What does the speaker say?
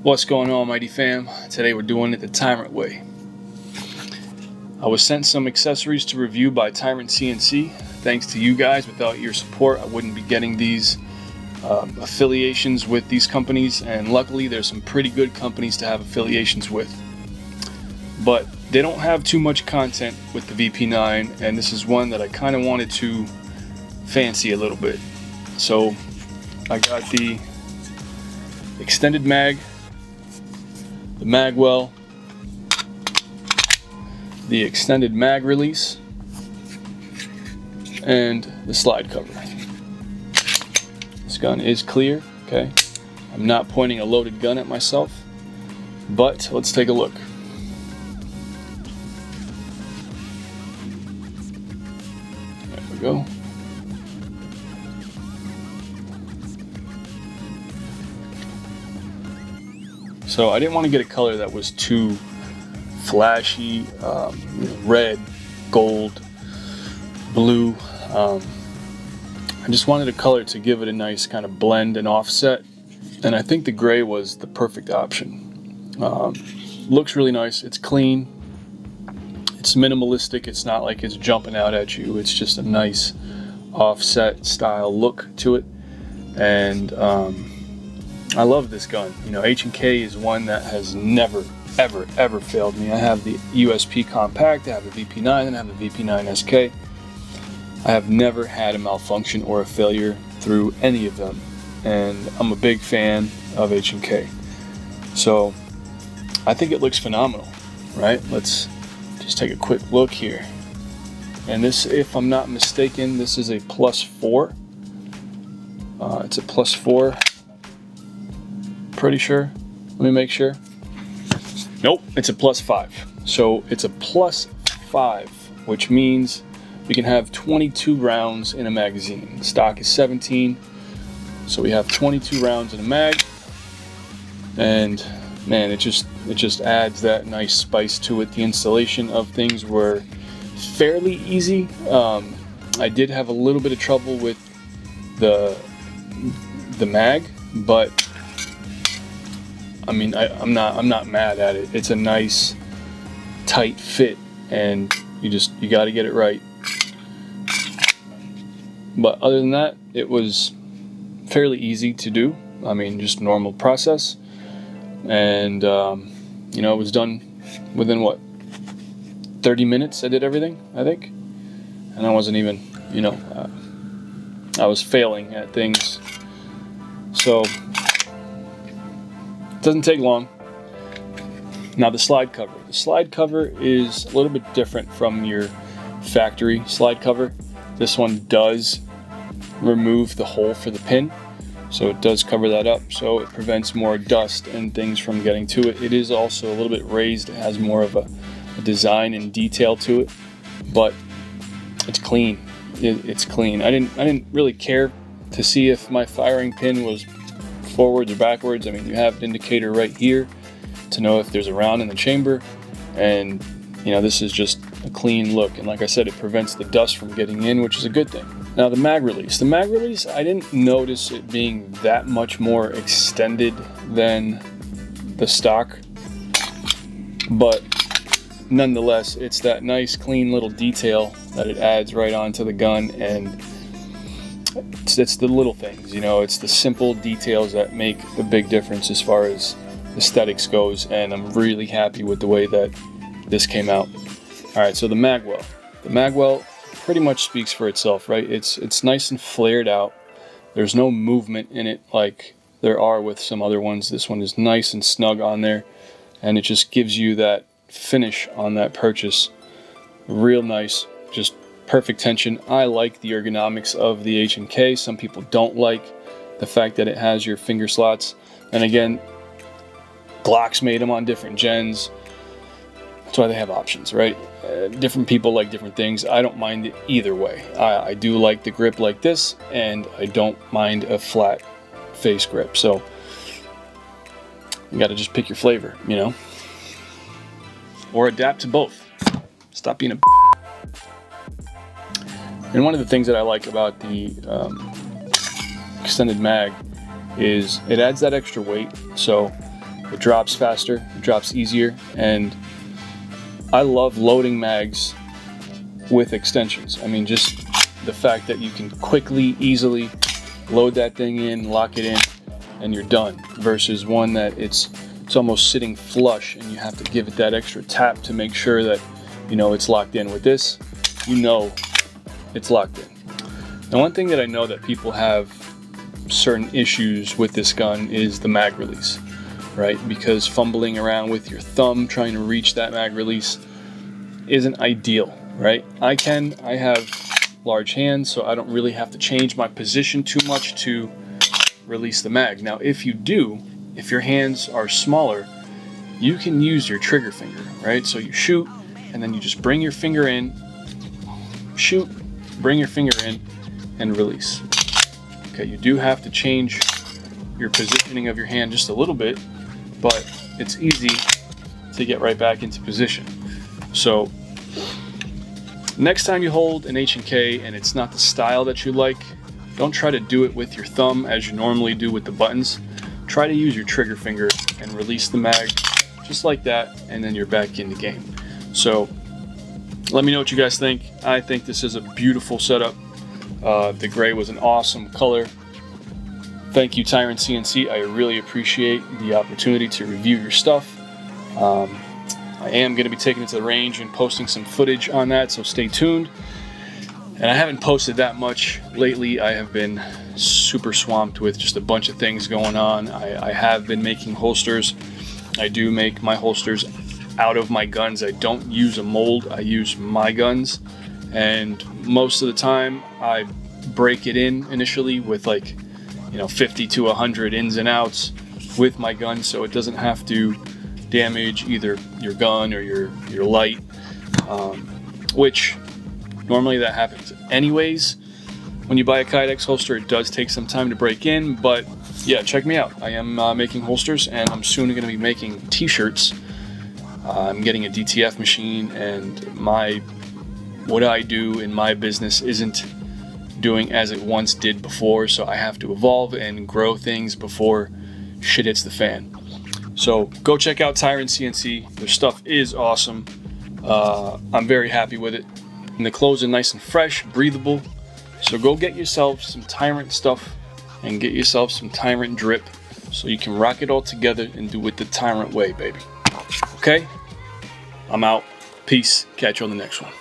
What's going on, mighty fam? Today we're doing it the Tyrant way. I was sent some accessories to review by Tyrant CNC. Thanks to you guys. Without your support, I wouldn't be getting these affiliations with these companies, and luckily there's some pretty good companies to have affiliations with. But they don't have too much content with the VP9, and this is one that I kind of wanted to fancy a little bit. So I got the extended mag, the magwell, the extended mag release, and the slide cover. This gun is clear, okay? I'm not pointing a loaded gun at myself, but let's take a look. There we go. So I didn't want to get a color that was too flashy, red, gold, blue. I just wanted a color to give it a nice kind of blend and offset, and I think the gray was the perfect option. Looks really nice. It's clean. It's minimalistic. It's not like it's jumping out at you. It's just a nice offset style look to it, and I love this gun. You know, HK is one that has never, ever failed me. I have the USP Compact, I have the VP9, and I have the VP9 SK. I have never had a malfunction or a failure through any of them, and I'm a big fan of H&K. So I think it looks phenomenal, right? Let's just take a quick look here. And this, if I'm not mistaken, this is a +4. It's a +4. Pretty sure. Let me make sure. Nope, it's a +5. So it's a +5, which means we can have 22 rounds in a magazine. The stock is 17, so we have 22 rounds in a mag, and man, it just adds that nice spice to it. The installation of things were fairly easy. I did have a little bit of trouble with the mag, but I mean, I'm not mad at it. It's a nice tight fit, and you got to get it right. But other than that, it was fairly easy to do. I mean, just normal process, and you know, it was done within what, 30 minutes. I did everything, I think, and I wasn't even, you know, I was failing at things, so doesn't take long. Now the slide cover. The slide cover is a little bit different from your factory slide cover. This one does remove the hole for the pin, so it does cover that up, so it prevents more dust and things from getting to it. It is also a little bit raised. It has more of a design and detail to it, but it's clean. It's clean. I didn't really care to see if my firing pin was forwards or backwards. I mean, you have an indicator right here to know if there's a round in the chamber, and you know, this is just a clean look, and like I said, it prevents the dust from getting in, which is a good thing. Now the mag release. The mag release, I didn't notice it being that much more extended than the stock, but nonetheless, it's that nice clean little detail that it adds right onto the gun, and it's the little things, you know, it's the simple details that make the big difference as far as aesthetics goes, and I'm really happy with the way that this came out. All right, so the magwell. The magwell pretty much speaks for itself, right? It's nice and flared out. There's no movement in it like there are with some other ones. This one is nice and snug on there, and it just gives you that finish on that purchase. Real nice, just perfect tension. I like the ergonomics of the H&K. Some people don't like the fact that it has your finger slots. And again, Glock's made them on different gens. That's why they have options, right? Different people like different things. I don't mind it either way. I do like the grip like this, and I don't mind a flat face grip. So you got to just pick your flavor, you know? Or adapt to both. Stop being a And one of the things that I like about the extended mag is it adds that extra weight. So It drops faster, it drops easier, and I love loading mags with extensions. I mean, just the fact that you can quickly, easily load that thing in, lock it in, and you're done, versus one that it's almost sitting flush and you have to give it that extra tap to make sure that, you know, it's locked in. With this, you know it's locked in. Now, one thing that I know that people have certain issues with this gun is the mag release, right? Because fumbling around with your thumb trying to reach that mag release isn't ideal, right? I have large hands, so I don't really have to change my position too much to release the mag. Now, if you do, if your hands are smaller, you can use your trigger finger, right? So you shoot, and then you just bring your finger in, shoot, bring your finger in, and release. Okay, you do have to change your positioning of your hand just a little bit, but it's easy to get right back into position. So next time you hold an H&K and it's not the style that you like, don't try to do it with your thumb as you normally do with the buttons. Try to use your trigger finger and release the mag just like that, and then you're back in the game. So let me know what you guys think. I think this is a beautiful setup. The gray was an awesome color. Thank you, Tyrant CNC. I really appreciate the opportunity to review your stuff. I am going to be taking it to the range and posting some footage on that, so stay tuned. And I haven't posted that much lately. I have been super swamped with just a bunch of things going on. I have been making holsters. I do make my holsters out of my guns. I don't use a mold. I use my guns. And most of the time I break it in initially with, like, you know, 50 to 100 ins and outs with my gun, so it doesn't have to damage either your gun or your light, which normally that happens anyways. When you buy a Kydex holster, it does take some time to break in, but yeah, check me out. I am making holsters, and I'm soon going to be making t-shirts. I'm getting a DTF machine, and what I do in my business isn't doing as it once did before, so I have to evolve and grow things before shit hits the fan. So go check out Tyrant CNC. Their stuff is awesome. I'm very happy with it. And the clothes are nice and fresh, breathable. So go get yourself some Tyrant stuff and get yourself some Tyrant drip so you can rock it all together and do it the Tyrant way, baby. Okay? I'm out. Peace. Catch you on the next one.